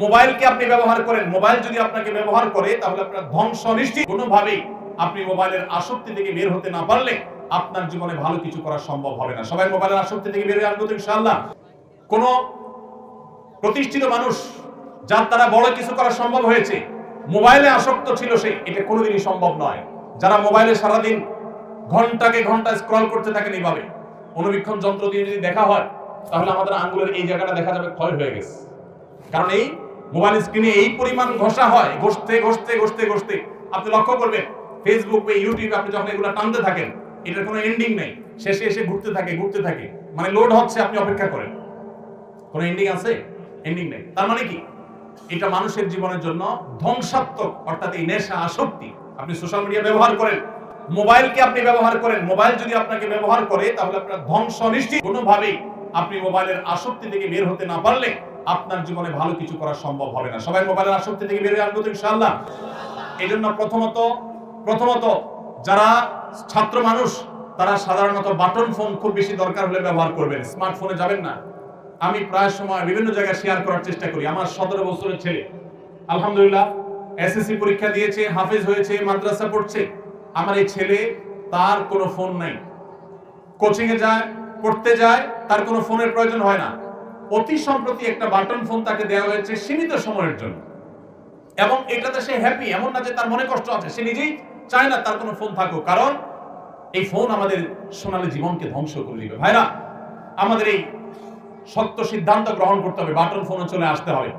মোবাইলকে আপনি ব্যবহার করেন, মোবাইল যদি আপনাকে ব্যবহার করে তাহলে আপনার ধ্বংস নিশ্চিত। কোনোভাবেই আপনি মোবাইলের আসক্তি থেকে বের হতে না পারলে আপনার জীবনে ভালো কিছু করা সম্ভব হবে না। সবাই মোবাইলের আসক্তি থেকে বের হয়ে আসবো তো ইনশাআল্লাহ। কোন প্রতিষ্ঠিত মানুষ যার দ্বারা বড় কিছু করা সম্ভব হয়েছে, মোবাইলে আসক্ত ছিল সে, এটা কোনোদিনই সম্ভব নয়। যারা মোবাইলে সারাদিন ঘন্টাকে ঘন্টা স্ক্রল করতে থাকেন এইভাবে, অনুবীক্ষণ যন্ত্র দিয়ে যদি দেখা হয় তাহলে আমাদের আঙ্গুলের এই জায়গাটা দেখা যাবে ক্ষয় হয়ে গেছে। কারণ এই মোবাইল স্ক্রিনে এই পরিমাণ ঘষা হয়, ঘষতে ঘষতে ঘষতে ঘষতে আপনি লক্ষ্য করবেন ফেসবুক বা ইউটিউবে আপনি যখন এগুলো টানতে থাকেন এটার কোনো এন্ডিং নেই, শেষে এসে ঘুরতে থাকে, মানে লোড হচ্ছে, আপনি অপেক্ষা করেন। কোনো এন্ডিং আছে? এন্ডিং নেই। তার মানে কি? এটা মানুষের জীবনের জন্য ধ্বংসাত্মক, অর্থাৎ এই নেশা আসক্তি। আপনি সোশ্যাল মিডিয়া ব্যবহার করেন, মোবাইলকে আপনি ব্যবহার করেন, মোবাইল যদি আপনাকে ব্যবহার করে তাহলে আপনার ধ্বংস নিশ্চিত। কোনোভাবেই আপনি মোবাইলের আসক্তি থেকে বের হতে না পারলে আপনার জীবনে ভালো কিছু করা সম্ভব হবে না। সবাই মোবাইলের আসক্তি থেকে বের হয়ে আসবো তো ইনশাআল্লাহ। এই জন্য প্রথমত যারা ছাত্র মানুষ তারা সাধারণত বাটন ফোন খুব বেশি দরকার হলে ব্যবহার করবেন, স্মার্টফোনে যাবেন না। আমি প্রায় সময় বিভিন্ন জায়গায় শেয়ার করার চেষ্টা করি। আমার 17 বছরের ছেলে আলহামদুলিল্লাহ এসএসসি পরীক্ষা দিয়েছে, হাফেজ হয়েছে, মাদ্রাসা পড়ছে। আমার এই ছেলে, তার কোনো ফোন নাই, কোচিং এ যায়, পড়তে যায়, তার কোনো ফোনের প্রয়োজন হয় না। অতি সম্প্রতি একটা বাটন ফোন তাকে দেওয়া হয়েছে সীমিত সময়ের জন্য, এবং এটাতে সে হ্যাপি, এমন না যে তার মনে কষ্ট আছে, সে নিজেই চায় না তার কোনো ফোন থাকুক। কারণ এই ফোন আমাদের সোনালী জীবনকে ধ্বংস করে দিবে। ভাইরা, আমাদের এই সত্য সিদ্ধান্ত গ্রহণ করতে হবে, বাটন ফোনে চলে আসতে হবে।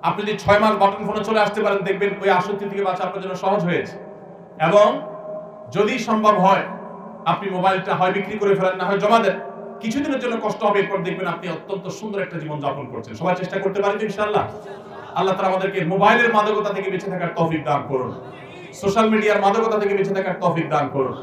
আপনি যদি 6 মাস বাটন ফোনে চলে আসতে পারেন, দেখবেন ওই আসক্তি থেকে বাঁচা আপনার জন্য সহজ হয়েছে। এবং যদি সম্ভব হয় আপনি মোবাইলটা হয় বিক্রি করে ফেলেন, না হয় জমা দেন, কিছুদিনের জন্য কষ্ট হবে, এরপর দেখবেন আপনি অত্যন্ত সুন্দর একটা জীবন যাপন করছেন। সবাই চেষ্টা করতে পারেন তো ইনশাআল্লাহ। আল্লাহ তাআলা আমাদেরকে মোবাইলের মাদকতা থেকে বেঁচে থাকার তৌফিক দান করুন, সোশ্যাল মিডিয়ার মাদকতা থেকে বেঁচে থাকার তৌফিক দান করুন।